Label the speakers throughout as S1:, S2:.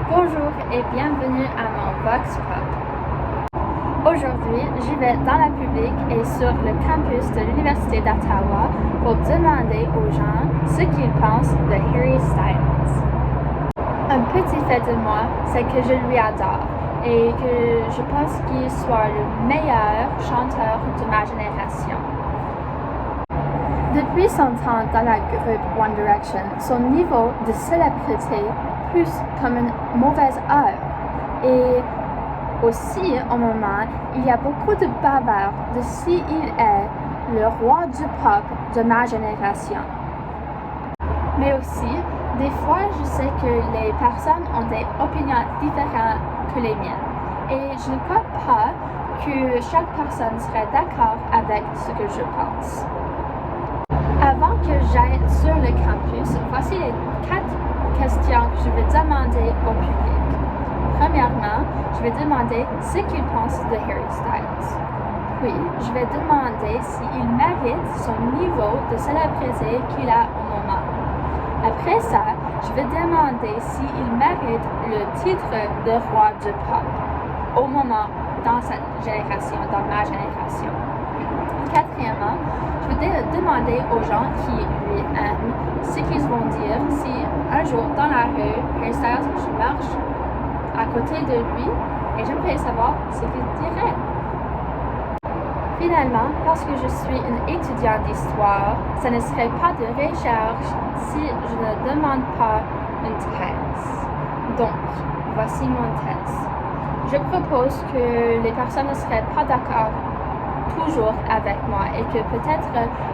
S1: Bonjour et bienvenue à mon Vox Pop. Aujourd'hui, j'y vais dans la public et sur le campus de l'Université d'Ottawa pour demander aux gens ce qu'ils pensent de Harry Styles. Un petit fait de moi, c'est que je lui adore et que je pense qu'il soit le meilleur chanteur de ma génération. Depuis son temps dans la groupe One Direction, son niveau de célébrité plus comme une mauvaise heure. Et aussi, au moment, il y a beaucoup de bavards de s'il est le roi du pop de ma génération. Mais aussi, des fois, je sais que les personnes ont des opinions différentes que les miennes. Et je ne crois pas que chaque personne serait d'accord avec ce que je pense. Avant que j'aille sur le campus, voici les 4 questions que je vais demander au public. Premièrement, je vais demander ce qu'il pense de Harry Styles. Puis, je vais demander s'il mérite son niveau de célébrité qu'il a au moment. Après ça, je vais demander s'il mérite le titre de roi du pop au moment dans cette génération, dans ma génération. Quatrièmement, je vais demander aux gens qui lui aiment ce qu'ils vont dire si un jour dans la rue, Harry Styles, je marche à côté de lui et j'aimerais savoir ce qu'il dirait. Finalement, parce que je suis une étudiante d'histoire, ce ne serait pas de recherche si je ne demande pas une thèse. Donc, voici mon thèse. Je propose que les personnes ne seraient pas d'accord toujours avec moi et que peut-être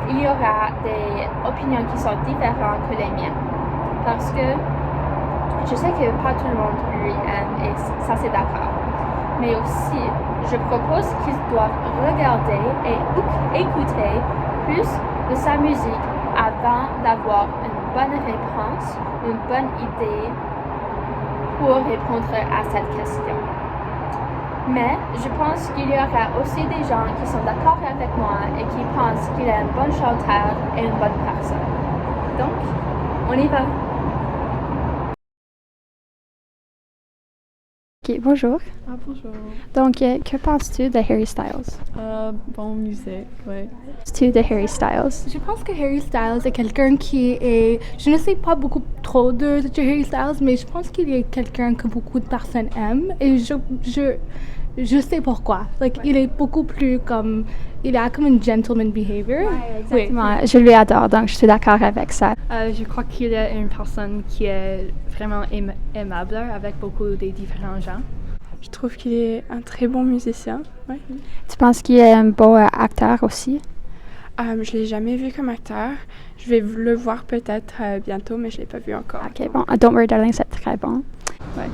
S1: il y aura des opinions qui sont différentes que les miennes. Parce que je sais que pas tout le monde lui aime et ça c'est d'accord. Mais aussi, je propose qu'ils doivent regarder et écouter plus de sa musique avant d'avoir une bonne réponse, une bonne idée pour répondre à cette question. Mais je pense qu'il y aura aussi des gens qui sont d'accord avec moi et qui pensent qu'il est un bon chanteur et une bonne personne. Donc, on y va.
S2: Ok, bonjour.
S3: Ah, bonjour.
S2: Donc, que penses-tu de Harry Styles?
S3: Bon musique, ouais.
S2: Penses-tu de Harry Styles?
S4: Je pense que Harry Styles est quelqu'un qui est... Je ne sais pas beaucoup trop de Harry Styles, mais je pense qu'il est quelqu'un que beaucoup de personnes aiment. Et je sais pourquoi. Il est beaucoup plus comme... Il a comme une gentleman behavior.
S2: Ouais, exactement. Oui. Je lui adore, donc je suis d'accord avec ça.
S3: Je crois qu'il est une personne qui est vraiment aimable avec beaucoup de différents gens.
S5: Je trouve qu'il est un très bon musicien. Ouais.
S2: Tu penses qu'il est un beau acteur aussi?
S5: Je ne l'ai jamais vu comme acteur. Je vais le voir peut-être bientôt, mais je ne l'ai pas vu encore.
S2: Ok, bon. Don't Worry Darling, c'est très bon.
S5: Ouais.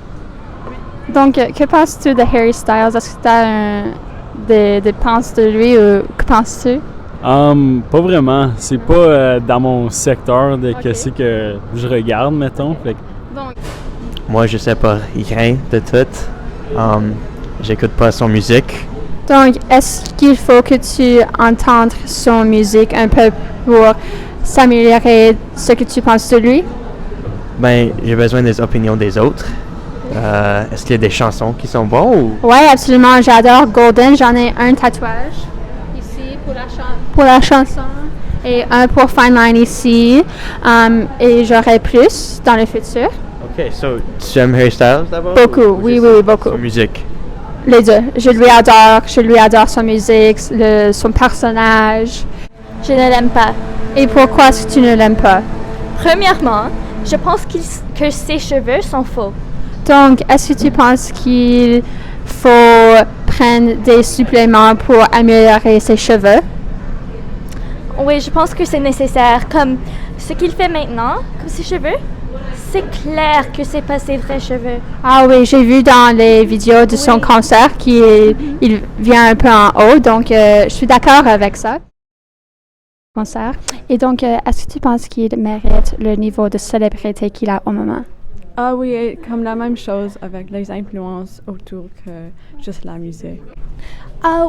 S2: Donc, que penses-tu de Harry Styles? Est-ce que tu as des pensées de lui ou que penses-tu?
S6: Pas vraiment. C'est pas dans mon secteur de qu'est-ce que je regarde, mettons. Fait que...
S4: Donc,
S7: moi, je sais pas rien de tout. J'écoute pas son musique.
S2: Donc, est-ce qu'il faut que tu entendes son musique un peu pour s'améliorer ce que tu penses de lui?
S7: Ben, j'ai besoin des opinions des autres. Est-ce qu'il y a des chansons qui sont bonnes ou...
S2: Oui, absolument. J'adore Golden. J'en ai un tatouage ici pour la chanson et un pour Fine Line ici. Et j'aurai plus dans le futur.
S7: OK, so tu aimes Harry Styles d'abord?
S2: Beaucoup, oui, beaucoup.
S7: Son musique?
S2: Les deux. Je lui adore sa musique, son personnage.
S8: Je ne l'aime pas.
S2: Et pourquoi est-ce que tu ne l'aimes pas?
S8: Premièrement, je pense que ses cheveux sont faux.
S2: Donc, est-ce que tu penses qu'il faut prendre des suppléments pour améliorer ses cheveux?
S8: Oui, je pense que c'est nécessaire. Comme ce qu'il fait maintenant, comme ses cheveux, c'est clair que c'est pas ses vrais cheveux.
S2: Ah oui, j'ai vu dans les vidéos de son concert qu'il vient un peu en haut, donc je suis d'accord avec ça. Concert. Et donc, est-ce que tu penses qu'il mérite le niveau de célébrité qu'il a au moment?
S9: Ah oui, et comme la même chose avec les influences autour que juste la musique.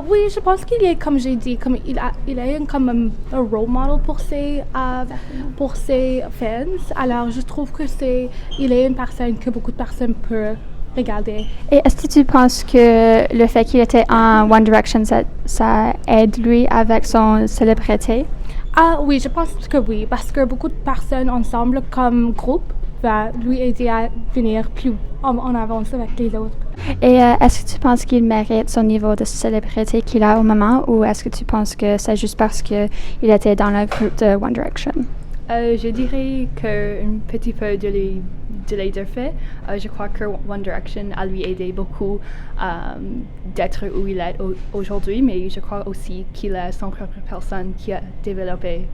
S4: Oui, je pense qu'il est, comme j'ai dit, comme il est comme un role model pour ses fans. Alors, je trouve que il est une personne que beaucoup de personnes peuvent regarder.
S2: Et est-ce que tu penses que le fait qu'il était en One Direction, ça aide lui avec son célébrité?
S4: Oui, je pense que oui, parce que beaucoup de personnes ensemble comme groupe va lui aider à venir plus en avance avec les autres.
S2: Et est-ce que tu penses qu'il mérite son niveau de célébrité qu'il a au moment, ou est-ce que tu penses que c'est juste parce qu'il était dans le groupe de One Direction?
S3: Je dirais qu'un petit peu de les deux faits. Je crois que One Direction a lui aidé beaucoup d'être où il est aujourd'hui, mais je crois aussi qu'il a son propre personne qui a développé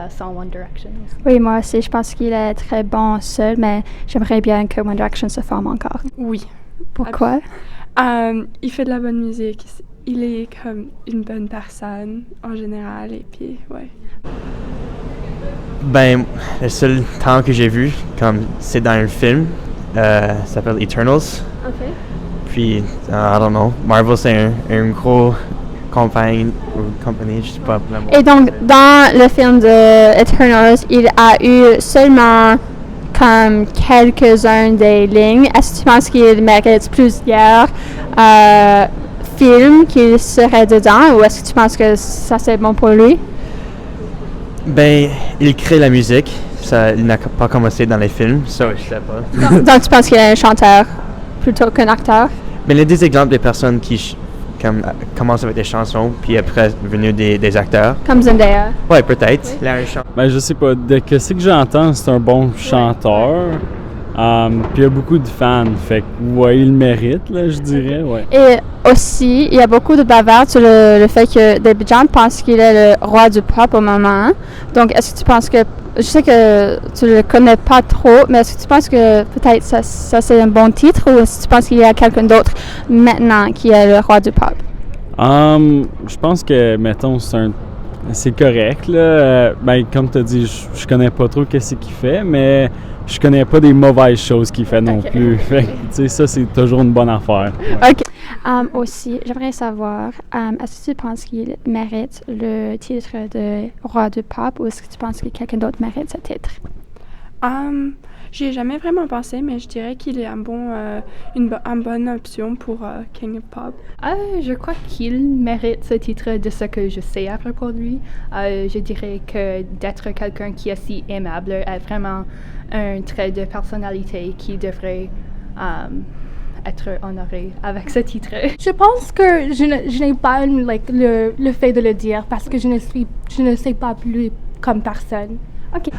S3: son One Direction aussi.
S2: Oui, moi aussi, je pense qu'il est très bon seul, mais j'aimerais bien que One Direction se forme encore.
S5: Oui.
S2: Pourquoi?
S5: Il fait de la bonne musique. Il est comme une bonne personne en général, et puis, ouais.
S7: Ben, le seul temps que j'ai vu, comme c'est dans un film, ça s'appelle Eternals.
S2: OK.
S7: Puis, I don't know, Marvel c'est un gros compagnie, je sais pas vraiment.
S2: Et donc, dans le film de Eternals, il a eu seulement comme quelques-uns des lignes. Est-ce que tu penses qu'il mérite plusieurs films qu'il serait dedans, ou est-ce que tu penses que ça c'est bon pour lui?
S7: Ben, il crée la musique. Il n'a pas commencé dans les films, ça je sais pas.
S2: Donc, tu penses qu'il est un chanteur plutôt qu'un acteur?
S7: Mais il y a des exemples de personnes qui commencent avec des chansons, puis après venus des acteurs.
S2: Comme Zendaya.
S7: Ouais, peut-être. Il a un chant.
S6: Ben, je sais pas. De ce que j'entends, c'est un bon chanteur. Puis il y a beaucoup de fans. Fait que, ouais, il le mérite, là, je dirais, ouais.
S2: Et aussi, il y a beaucoup de bavards sur le fait que des gens pensent qu'il est le roi du pop au moment. Donc, est-ce que tu penses que... Je sais que tu le connais pas trop, mais est-ce que tu penses que peut-être ça c'est un bon titre, ou est-ce que tu penses qu'il y a quelqu'un d'autre maintenant qui est le roi du pop?
S6: Je pense que, mettons, c'est correct, là. Ben, comme tu as dit, je connais pas trop qu'est-ce qu'il fait, mais je connais pas des mauvaises choses qu'il fait non plus. Fait que, tu sais, ça, c'est toujours une bonne affaire. Ouais.
S2: OK. Aussi, j'aimerais savoir, est-ce que tu penses qu'il mérite le titre de roi du pop, ou est-ce que tu penses que quelqu'un d'autre mérite ce titre?
S5: J'y ai jamais vraiment pensé, mais je dirais qu'il est une bonne option pour King of Pop.
S3: Je crois qu'il mérite ce titre de ce que je sais à propos de lui. Je dirais que d'être quelqu'un qui est si aimable est vraiment un trait de personnalité qui devrait être honoré avec ce titre.
S4: Je pense que je n'ai pas le fait de le dire parce que je ne sais pas plus comme personne.
S2: OK.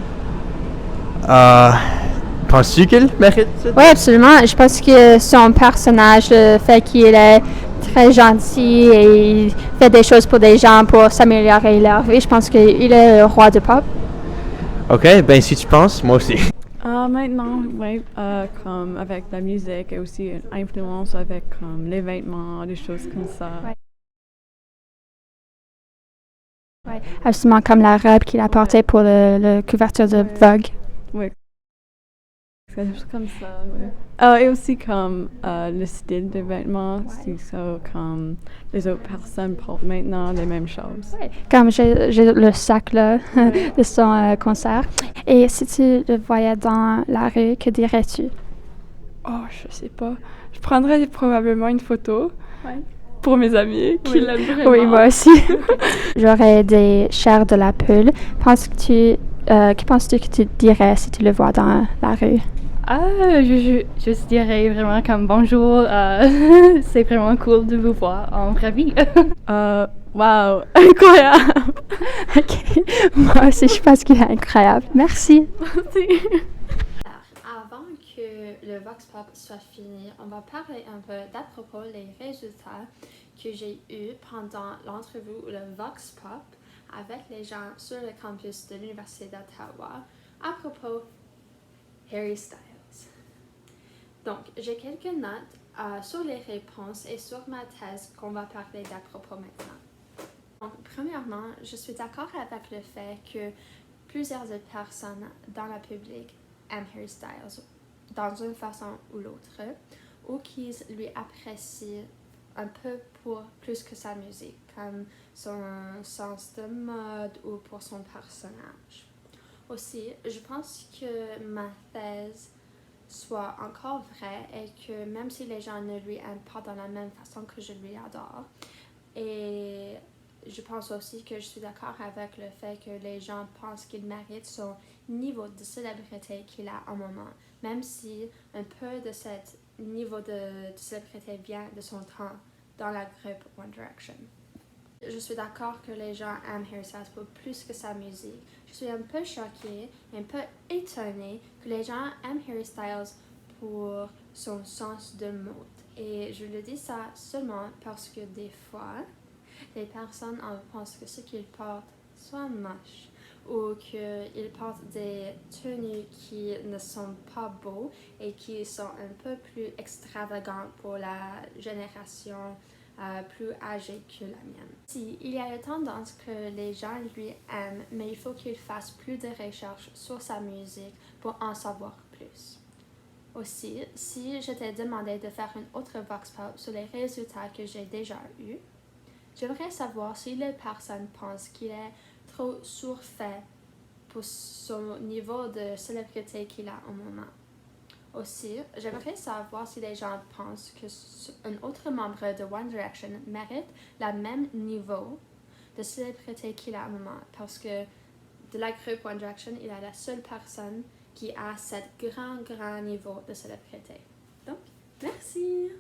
S7: Penses-tu qu'il mérite ça?
S2: Oui, absolument. Je pense que son personnage, le fait qu'il est très gentil et il fait des choses pour des gens pour s'améliorer leur vie, je pense qu'il est le roi du pop.
S7: OK, ben si tu penses, moi aussi.
S9: Maintenant, oui, comme avec la musique et aussi une influence avec comme les vêtements, des choses comme ça.
S2: Ouais. Ouais. Absolument, comme la robe qu'il a portée pour la couverture de Vogue.
S9: Oui. C'est juste comme ça, oui. Et aussi comme le style des vêtements, c'est ça, comme les autres personnes portent maintenant les mêmes choses.
S2: Ouais. Comme j'ai le sac là de son concert. Et si tu le voyais dans la rue, que dirais-tu?
S5: Oh, je sais pas. Je prendrais probablement une photo pour mes amis qui l'aiment vraiment.
S2: Oui, moi aussi. J'aurais des chairs de la poule. Que penses-tu que tu dirais si tu le vois dans la rue?
S3: Je dirais vraiment comme bonjour, c'est vraiment cool de vous voir en vraie vie.
S9: Wow, incroyable!
S2: OK. Moi aussi, je pense qu'il est incroyable. Merci. Avant que le Vox Pop soit fini, on va parler un peu d'à propos des résultats que j'ai eus pendant l'entrevue ou le Vox Pop avec les gens sur le campus de l'Université d'Ottawa à propos Harry Styles. Donc, j'ai quelques notes sur les réponses et sur ma thèse qu'on va parler d'à propos maintenant. Donc, premièrement, je suis d'accord avec le fait que plusieurs autres personnes dans le public aiment Harry Styles. dans une façon ou l'autre, ou qu'ils lui apprécient un peu pour plus que sa musique, comme son sens de mode ou pour son personnage. Aussi, je pense que ma thèse soit encore vraie et que même si les gens ne lui aiment pas de la même façon que je lui adore, et je pense aussi que je suis d'accord avec le fait que les gens pensent qu'il mérite son niveau de célébrité qu'il a en moment, même si un peu de ce niveau de célébrité vient de son temps dans la groupe One Direction. Je suis d'accord que les gens aiment Harry Styles pour plus que sa musique. Je suis un peu choquée, un peu étonnée que les gens aiment Harry Styles pour son sens de mode. Et je le dis ça seulement parce que des fois, les personnes pensent que ce qu'ils portent soit moche ou qu'ils portent des tenues qui ne sont pas beaux et qui sont un peu plus extravagantes pour la génération plus âgée que la mienne. Si, il y a une tendance que les gens lui aiment, mais il faut qu'il fasse plus de recherches sur sa musique pour en savoir plus. Aussi, si je t'ai demandé de faire une autre Vox Pop sur les résultats que j'ai déjà eus, j'aimerais savoir si les personnes pensent qu'il est trop surfait pour son niveau de célébrité qu'il a au moment. Aussi, j'aimerais savoir si les gens pensent qu'un autre membre de One Direction mérite le même niveau de célébrité qu'il a au moment, parce que de la groupe One Direction, il est la seule personne qui a ce grand niveau de célébrité. Donc, merci!